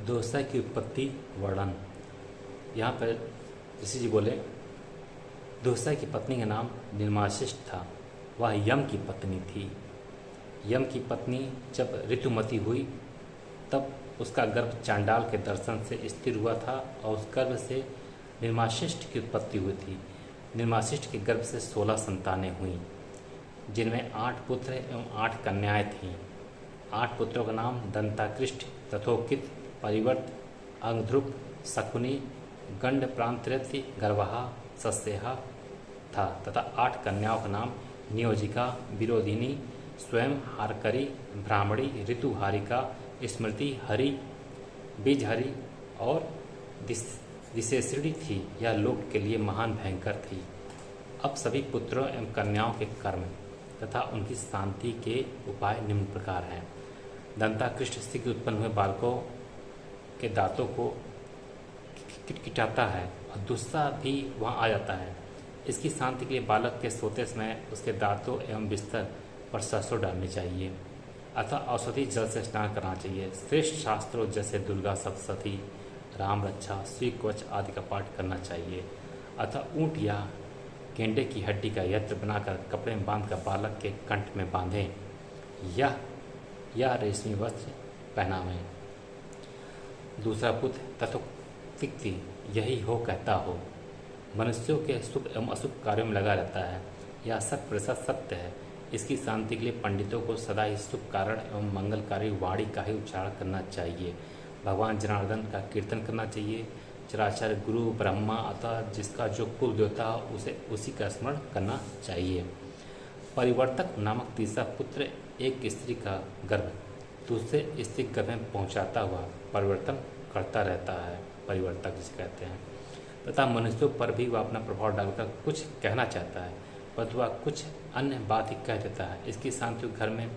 दोसा की उत्पत्ति वर्णन। यहाँ पर ऋषि जी बोले, दोसा की पत्नी का नाम निर्माशिष्ट था। वह यम की पत्नी थी। यम की पत्नी जब ऋतुमती हुई तब उसका गर्भ चांडाल के दर्शन से स्थिर हुआ था और उस गर्भ से निर्माशिष्ट की उत्पत्ति हुई थी। निर्माशिष्ट के गर्भ से 16 संतानें हुईं, जिनमें 8 पुत्र एवं 8 कन्याएं थीं। 8 पुत्रों का नाम दंताकृष्ट, तथोकित, परिवर्त, अंगध्रुप, शकुनी, गंड प्रांतृत्य, गर्वहा, सस्यहा था तथा 8 कन्याओं का नाम नियोजिका, विरोधिनी, स्वयं हारकरी, ब्राह्मणी, ऋतुहारिका, स्मृति, हरि, बीजहरि और दिशेश्री थी। यह लोक के लिए महान भयंकर थी। अब सभी पुत्रों एवं कन्याओं के कर्म तथा उनकी शांति के उपाय निम्न प्रकार हैं। दंताकृष्ट से उत्पन्न हुए बालकों के दांतों को किटकिटाता है और दुस्सा भी वहाँ आ जाता है। इसकी शांति के लिए बालक के सोते समय उसके दांतों एवं बिस्तर पर सरसों डालनी चाहिए अथवा औषधि जल से स्नान करना चाहिए। श्रेष्ठ शास्त्रों जैसे दुर्गा सप्तशती, राम रक्षा, श्री कवच आदि का पाठ करना चाहिए अथवा ऊँट या गेंडे की हड्डी का यंत्र बनाकर कपड़े में बांधकर बालक के कंठ में बांधें या रेशमी वस्त्र पहनावें। दूसरा पुत्र तथोक्ति यही हो कहता हो। मनुष्यों के शुभ एवं अशुभ कार्यों में लगा रहता है। यह 100% सत्य है। इसकी शांति के लिए पंडितों को सदा ही शुभ कारण एवं मंगलकारी वाणी का ही उच्चारण करना चाहिए। भगवान जनार्दन का कीर्तन करना चाहिए। चराचर गुरु ब्रह्मा अथवा जिसका जो कुल देवता हो उसे उसी का स्मरण करना चाहिए। परिवर्तक नामक तीसरा पुत्र एक स्त्री का गर्भ दूसरे स्त्री गर्भ में पहुँचाता हुआ परिवर्तन करता रहता है, परिवर्तक जिसे कहते हैं, तथा मनुष्यों पर भी वह अपना प्रभाव डालकर कुछ कहना चाहता है परंतु वह कुछ अन्य बात ही कह देता है। इसकी शांति घर में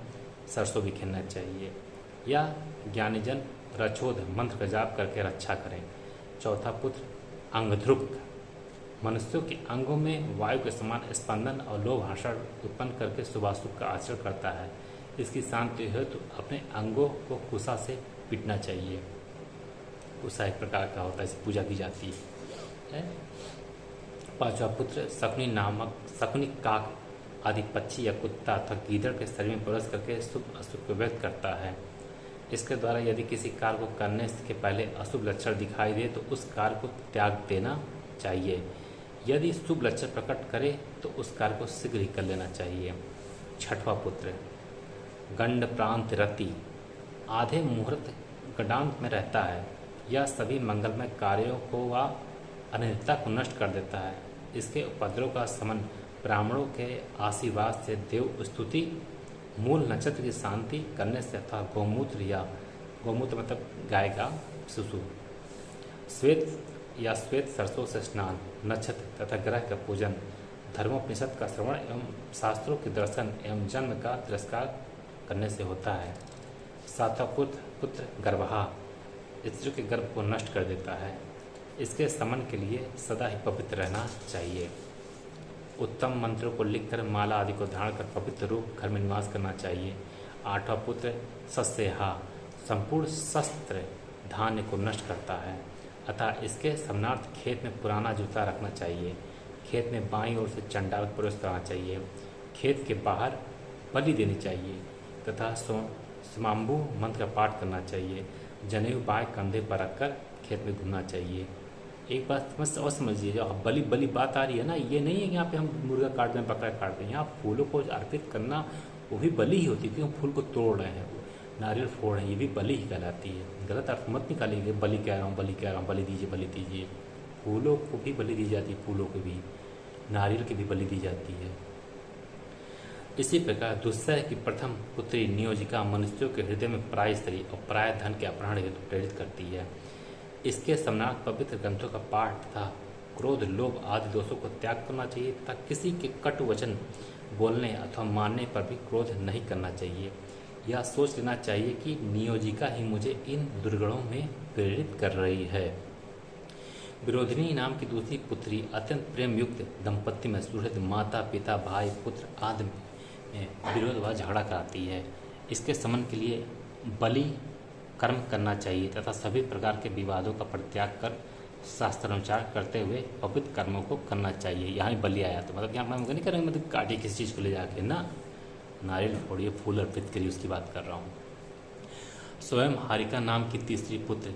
सरसों बिखेरना चाहिए या ज्ञानीजन रक्षोध मंत्र का जाप करके रक्षा करें। चौथा पुत्र अंगध्रुप मनुष्यों के अंगों में वायु के समान स्पंदन और लोभ हर्षण उत्पन्न करके शुभाशुभ का आचरण करता है। इसकी शांति हेतु अपने अंगों को कुशा से पीटना चाहिए। कुशा एक प्रकार का होता है, इसे पूजा की जाती है। पांचवा पुत्र शकुनी काक आदि पक्षी या कुत्ता अथवा गीदड़ के शरीर में प्रवेश करके शुभ अशुभ को व्यक्त करता है। इसके द्वारा यदि किसी कार्य को करने के पहले अशुभ लक्षण दिखाई दे तो उस कार्य को त्याग देना चाहिए। यदि शुभ लक्षण प्रकट करे तो उस कार्य को शीघ्र ही कर लेना चाहिए। छठवां पुत्र गंड प्रांत रति आधे मुहूर्त गडांत में रहता है। यह सभी मंगलमय कार्यों को व अनित्यता को नष्ट कर देता है। इसके उपद्रव का समन ब्राह्मणों के आशीर्वाद से देव स्तुति, मूल नक्षत्र की शांति करने से अथवा गौमूत्र मतलब गाय का शिशु, श्वेत सरसों से स्नान, नक्षत्र तथा ग्रह का पूजन, धर्मोपनिषद का श्रवण एवं शास्त्रों के दर्शन एवं जन्म का तिरस्कार करने से होता है। सातवां पुत्र गर्भहा स्त्री के गर्भ को नष्ट कर देता है। इसके समन के लिए सदा ही पवित्र रहना चाहिए। उत्तम मंत्रों को लिखकर माला आदि को धारण कर पवित्र रूप घर में निवास करना चाहिए। आठवां पुत्र सस्यहा संपूर्ण शस्त्र धान्य को नष्ट करता है अतः इसके समनार्थ खेत में पुराना जूता रखना चाहिए। खेत में बाईं ओर से चंडाल प्रवेश करना चाहिए। खेत के बाहर बलि देनी चाहिए तथा समाम्बु मंत्र का पाठ करना चाहिए। जनेऊ बाएं कंधे पर रखकर खेत में घूमना चाहिए। एक बात समझिए, जो बलि बात आ रही है ना, ये नहीं है कि यहाँ पे हम मुर्गा काट दें, बकरा काट दें। यहाँ फूलों को अर्पित करना वो भी बलि ही होती है, क्योंकि हम फूल को तोड़ रहे हैं, नारियल फोड़ रहे हैं, ये भी बलि ही कहलाती है। गलत अर्थ मत निकालिए, बलि कह रहा हूँ, बलि दीजिए। फूलों को भी बलि दी जाती है, फूलों को भी, नारियल की भी बलि दी जाती है। इसी प्रकार दुस्सह की प्रथम पुत्री नियोजिका मनुष्यों के हृदय में प्राय स्त्री और प्राय धन के अपहरण हेतु प्रेरित करती है। इसके समनार्थ पवित्र ग्रंथों का पाठ तथा क्रोध, लोभ आदि दोषों को त्याग करना चाहिए तथा किसी के कटु वचन बोलने अथवा मानने पर भी क्रोध नहीं करना चाहिए। यह सोच लेना चाहिए कि नियोजिका ही मुझे इन दुर्गुणों में प्रेरित कर रही है। विरोधिनी नाम की दूसरी पुत्री अत्यंत प्रेम युक्त दंपत्ति में सुहृद माता पिता भाई पुत्र आदि में विरोध व झगड़ा कराती है। इसके समन के लिए बलि कर्म करना चाहिए तथा सभी प्रकार के विवादों का परित्याग कर शास्त्रानुसार करते हुए पवित्र कर्मों को करना चाहिए। यहाँ ही बलि आया तो मतलब यहाँ मैं नहीं कर रहा हूँ मतलब काटिए किसी चीज़ को ले जाके ना, नारियल फोड़िए, फूल अर्पित करिए, उसकी बात कर रहा हूँ। स्वयं हारिका नाम की तीसरी पुत्र